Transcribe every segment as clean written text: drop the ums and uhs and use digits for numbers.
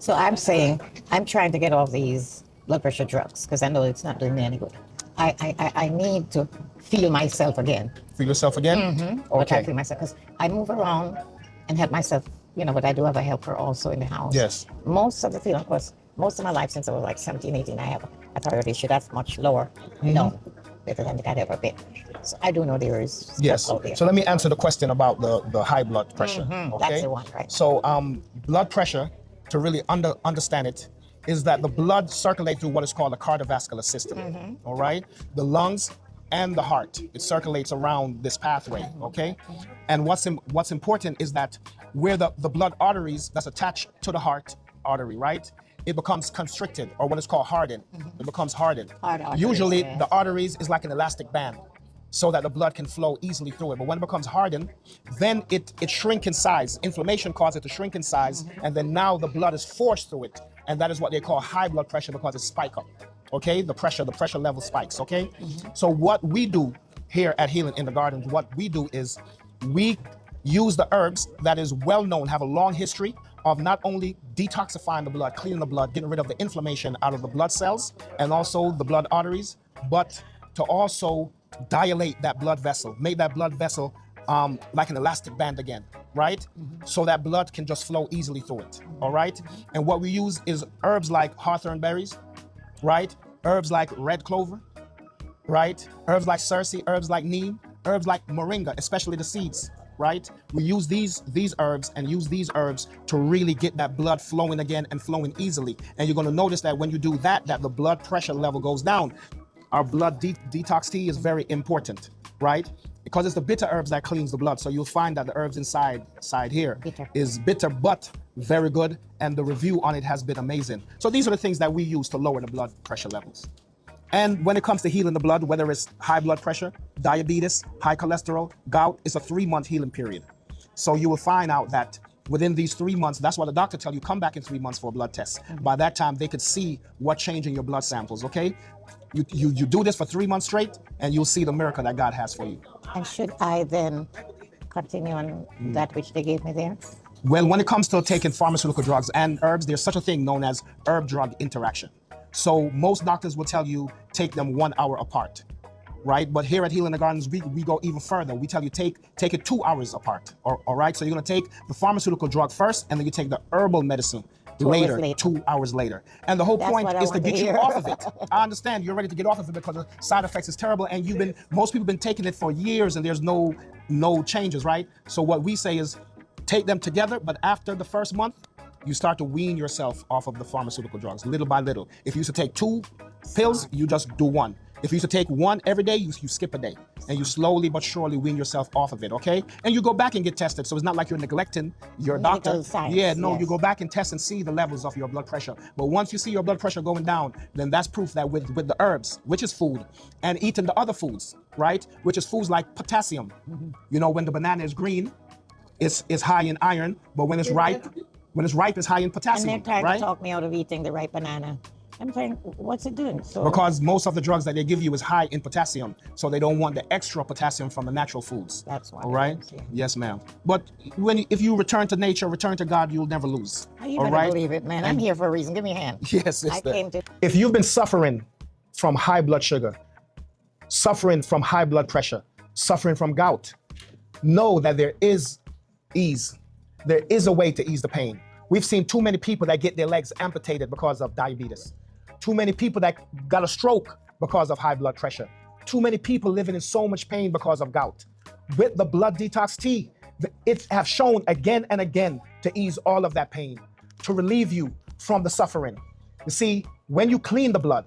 So I'm saying I'm trying to get off these blood pressure drugs because I know it's not doing me any good. I need to feel myself again. Feel yourself again? But I Okay. feel myself because I move around and help myself, but I do have a helper also in the house. Yes. Most of the feeling, of course, most of my life since I was like 17, 18, I have a thyroid issue that's much lower. No, better than it had ever been. So I do know there is stuff Yes. out there. So let me answer the question about the high blood pressure. That's the one, right? So blood pressure, to really understand it, is that the blood circulates through what is called the cardiovascular system. All right, the lungs and the heart. It circulates around this pathway. Okay, and what's important is that where the blood arteries that's attached to the heart artery, right? It becomes constricted, or what is called hardened. It becomes hardened. Hard arteries, Usually, yes. the arteries is like an elastic band, so that the blood can flow easily through it. But when it becomes hardened, then it shrinks in size. Inflammation causes it to shrink in size, and then now the blood is forced through it, and that is what they call high blood pressure because it spikes up. Okay, the pressure level spikes. Okay, so what we do here at Healing in the Gardens, what we do is we use the herbs that is well known, have a long history of not only detoxifying the blood, cleaning the blood, getting rid of the inflammation out of the blood cells and also the blood arteries, but to also dilate that blood vessel, make that blood vessel like an elastic band again, right? So that blood can just flow easily through it, all right? And what we use is herbs like hawthorn berries, right? Herbs like red clover, right? Herbs like cerce, herbs like neem, herbs like moringa, especially the seeds, right? We use these herbs and use these herbs to really get that blood flowing again and flowing easily. And you're gonna notice that when you do that the blood pressure level goes down. Our blood detox tea is very important, right? Because it's the bitter herbs that cleans the blood. So you'll find that the herbs inside here is bitter, but very good. And the review on it has been amazing. So these are the things that we use to lower the blood pressure levels. And when it comes to healing the blood, whether it's high blood pressure, diabetes, high cholesterol, gout, it's a 3-month healing period. So you will find out that within these 3 months, that's why the doctor tell you come back in 3 months for a blood test. By that time, they could see what change in your blood samples, okay? You do this for 3 months straight, and you'll see the miracle that God has for you. And should I then continue on that which they gave me there? Well, when it comes to taking pharmaceutical drugs and herbs, there's such a thing known as herb-drug interaction. So most doctors will tell you take them 1 hour apart, right? But here at Healing the Gardens, we go even further. We tell you take it 2 hours apart, all right? So you're gonna take the pharmaceutical drug first, and then you take the herbal medicine later, 2 hours later. And the whole point is to get you off of it. I understand you're ready to get off of it because the side effects is terrible, and most people have been taking it for years, and there's no changes, right? So what we say is take them together, but after the first month, you start to wean yourself off of the pharmaceutical drugs, little by little. If you used to take 2 pills, you just do 1. If you used to take 1 every day, you skip a day. And you slowly but surely wean yourself off of it, okay? And you go back and get tested. So it's not like you're neglecting your doctor. Science, You go back and test and see the levels of your blood pressure. But once you see your blood pressure going down, then that's proof that with the herbs, which is food, and eating the other foods, right? Which is foods like potassium. You know, when the banana is green, it's high in iron, but when it's ripe, it's high in potassium, and they're trying right? to talk me out of eating the ripe banana. I'm saying, what's it doing? So Because most of the drugs that they give you is high in potassium, so they don't want the extra potassium from the natural foods. That's why. All right? Yes, ma'am. But if you return to nature, return to God, you'll never lose. You all better right? believe it, man. I'm here for a reason. Give me a hand. Yes, sister. came to- If you've been suffering from high blood sugar, suffering from high blood pressure, suffering from gout, know that there is ease. There is a way to ease the pain. We've seen too many people that get their legs amputated because of diabetes. Too many people that got a stroke because of high blood pressure. Too many people living in so much pain because of gout. With the blood detox tea, it have shown again and again to ease all of that pain, to relieve you from the suffering. You see, when you clean the blood,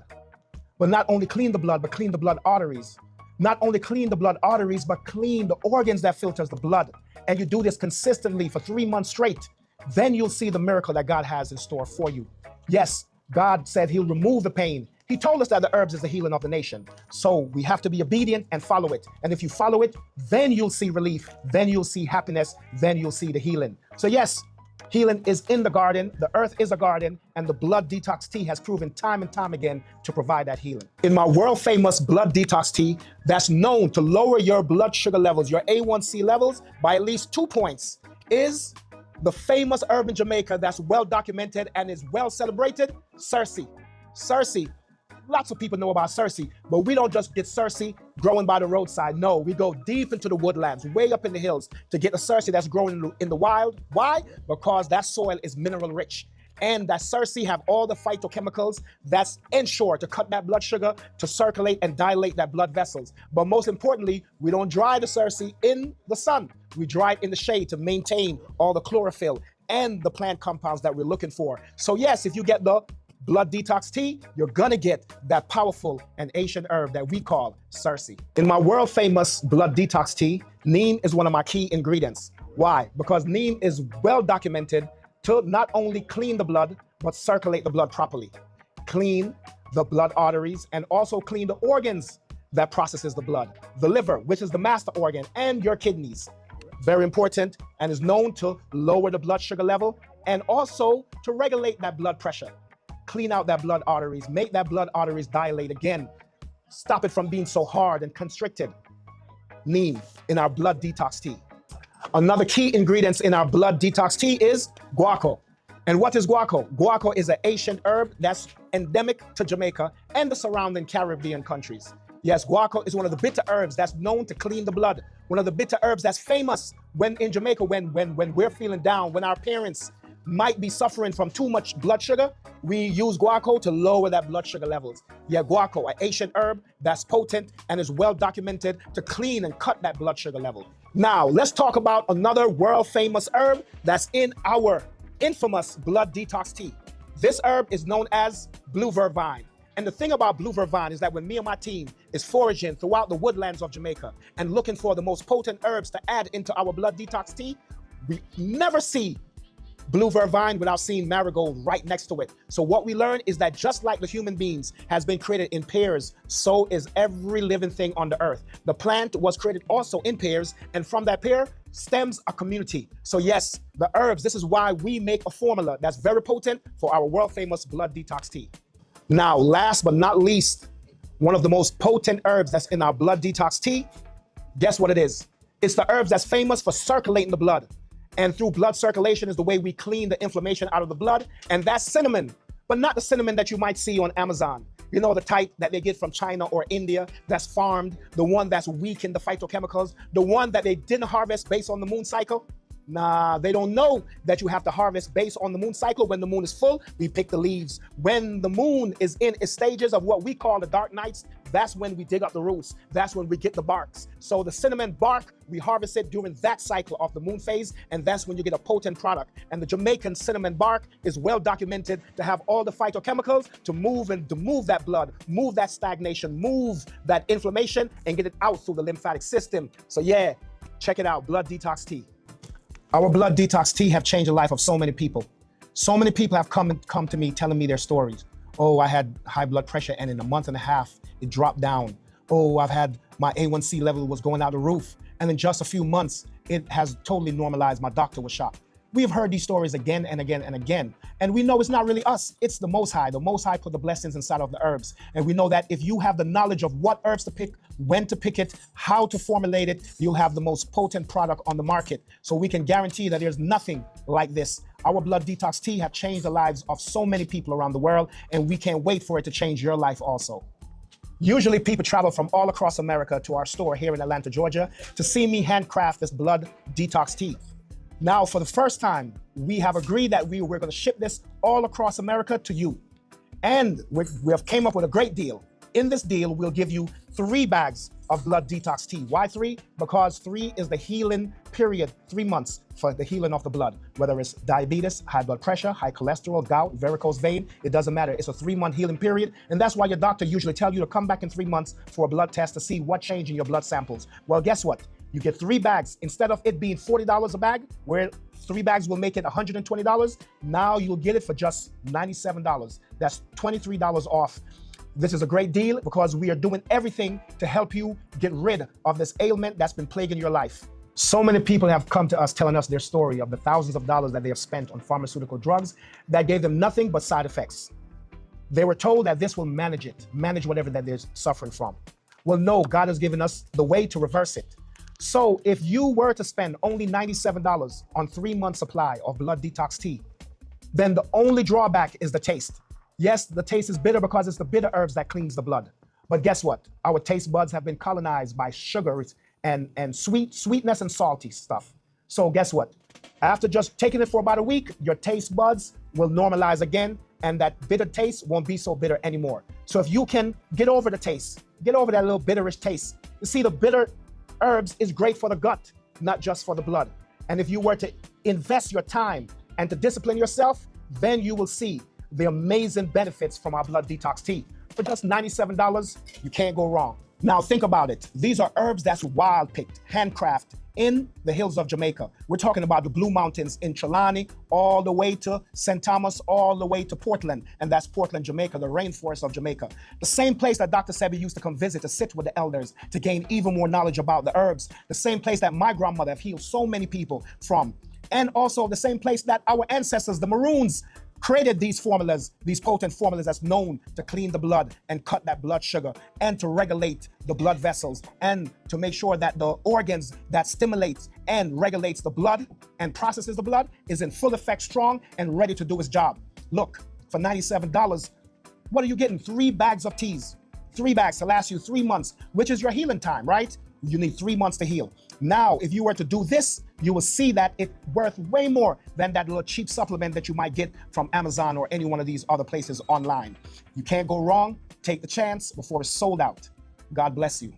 but not only clean the blood, but clean the blood arteries. Not only clean the blood arteries, but clean the organs that filters the blood. And you do this consistently for 3 months straight, then you'll see the miracle that God has in store for you. Yes, God said he'll remove the pain. He told us that the herbs is the healing of the nation. So we have to be obedient and follow it. And if you follow it, then you'll see relief, then you'll see happiness, then you'll see the healing. So yes, healing is in the garden, the earth is a garden, and the blood detox tea has proven time and time again to provide that healing. In my world famous blood detox tea, that's known to lower your blood sugar levels, your A1C levels by at least 2 points, is The famous herb in Jamaica that's well documented and is well celebrated, Cersei. Cersei. Lots of people know about Cersei, but we don't just get Cersei growing by the roadside. No, we go deep into the woodlands, way up in the hills to get the Cersei that's growing in the wild. Why? Because that soil is mineral rich. And that Cersei have all the phytochemicals that's ensure to cut that blood sugar, to circulate and dilate that blood vessels. But most importantly, we don't dry the Cersei in the sun. We dry it in the shade to maintain all the chlorophyll and the plant compounds that we're looking for. So yes, if you get the blood detox tea, you're gonna get that powerful and ancient herb that we call Cersei. In my world famous blood detox tea, neem is one of my key ingredients. Why? Because neem is well documented to not only clean the blood, but circulate the blood properly. Clean the blood arteries and also clean the organs that processes the blood. The liver, which is the master organ, and your kidneys. Very important, and is known to lower the blood sugar level and also to regulate that blood pressure. Clean out that blood arteries, make that blood arteries dilate again. Stop it from being so hard and constricted. Neem in our blood detox tea. Another key ingredient in our blood detox tea is guaco. And what is guaco? Guaco is an ancient herb that's endemic to Jamaica and the surrounding Caribbean countries. Yes, guaco is one of the bitter herbs that's known to clean the blood. One of the bitter herbs that's famous when in Jamaica, when we're feeling down, when our parents might be suffering from too much blood sugar, we use guaco to lower that blood sugar levels. Yeah, guaco, an ancient herb that's potent and is well documented to clean and cut that blood sugar level. Now, let's talk about another world famous herb that's in our infamous blood detox tea. This herb is known as blue vervine. And the thing about blue vervine is that when me and my team is foraging throughout the woodlands of Jamaica and looking for the most potent herbs to add into our blood detox tea, we never see blue vervine without seeing marigold right next to it. So what we learn is that just like the human beings has been created in pairs, so is every living thing on the earth. The plant was created also in pairs, and from that pair stems a community. So yes, the herbs, this is why we make a formula that's very potent for our world famous blood detox tea. Now, last but not least, one of the most potent herbs that's in our blood detox tea, guess what it is? It's the herbs that's famous for circulating the blood. And through blood circulation is the way we clean the inflammation out of the blood. And that's cinnamon, but not the cinnamon that you might see on Amazon. You know, the type that they get from China or India that's farmed, the one that's weak in the phytochemicals, the one that they didn't harvest based on the moon cycle. Nah, they don't know that you have to harvest based on the moon cycle. When the moon is full, we pick the leaves. When the moon is in its stages of what we call the dark nights, that's when we dig up the roots. That's when we get the barks. So the cinnamon bark, we harvest it during that cycle of the moon phase, and that's when you get a potent product. And the Jamaican cinnamon bark is well documented to have all the phytochemicals to move that blood, move that stagnation, move that inflammation, and get it out through the lymphatic system. So yeah, check it out, blood detox tea. Our blood detox tea have changed the life of so many people. So many people have come to me telling me their stories. Oh, I had high blood pressure and in a month and a half, it dropped down. Oh, I've had my A1C level was going out the roof. And in just a few months, it has totally normalized. My doctor was shocked. We have heard these stories again and again and again. And we know it's not really us, it's the Most High. The Most High put the blessings inside of the herbs. And we know that if you have the knowledge of what herbs to pick, when to pick it, how to formulate it, you'll have the most potent product on the market. So we can guarantee that there's nothing like this. Our blood detox tea have changed the lives of so many people around the world, and we can't wait for it to change your life also. Usually people travel from all across America to our store here in Atlanta, Georgia, to see me handcraft this blood detox tea. Now, for the first time, we have agreed that we're going to ship this all across America to you. And we have came up with a great deal. In this deal, we'll give you 3 bags of blood detox tea. Why 3? Because 3 is the healing period, 3 months for the healing of the blood. Whether it's diabetes, high blood pressure, high cholesterol, gout, varicose vein, it doesn't matter. It's a 3-month healing period. And that's why your doctor usually tells you to come back in 3 months for a blood test to see what changed in your blood samples. Well, guess what? You get 3 bags. Instead of it being $40 a bag, where 3 bags will make it $120, now you'll get it for just $97. That's $23 off. This is a great deal because we are doing everything to help you get rid of this ailment that's been plaguing your life. So many people have come to us telling us their story of the thousands of dollars that they have spent on pharmaceutical drugs that gave them nothing but side effects. They were told that this will manage whatever that they're suffering from. Well, no, God has given us the way to reverse it. So if you were to spend only $97 on 3 month supply of blood detox tea, then the only drawback is the taste. Yes, the taste is bitter because it's the bitter herbs that cleans the blood. But guess what? Our taste buds have been colonized by sugars and sweetness and salty stuff. So guess what? After just taking it for about a week, your taste buds will normalize again, and that bitter taste won't be so bitter anymore. So if you can get over the taste, get over that little bitterish taste. You see, the bitter herbs is great for the gut, not just for the blood. And if you were to invest your time and to discipline yourself, then you will see the amazing benefits from our blood detox tea. For just $97, you can't go wrong. Now think about it. These are herbs that's wild picked, handcrafted in the hills of Jamaica. We're talking about the Blue Mountains in Trelawney, all the way to St. Thomas, all the way to Portland. And that's Portland, Jamaica, the rainforest of Jamaica. The same place that Dr. Sebi used to come visit to sit with the elders to gain even more knowledge about the herbs. The same place that my grandmother have healed so many people from. And also the same place that our ancestors, the Maroons, created these formulas, these potent formulas that's known to clean the blood and cut that blood sugar and to regulate the blood vessels and to make sure that the organs that stimulates and regulates the blood and processes the blood is in full effect, strong and ready to do its job. Look, for $97, what are you getting? 3 bags of teas, 3 bags to last you 3 months, which is your healing time, right? You need 3 months to heal. Now, if you were to do this, you will see that it's worth way more than that little cheap supplement that you might get from Amazon or any one of these other places online. You can't go wrong. Take the chance before it's sold out. God bless you.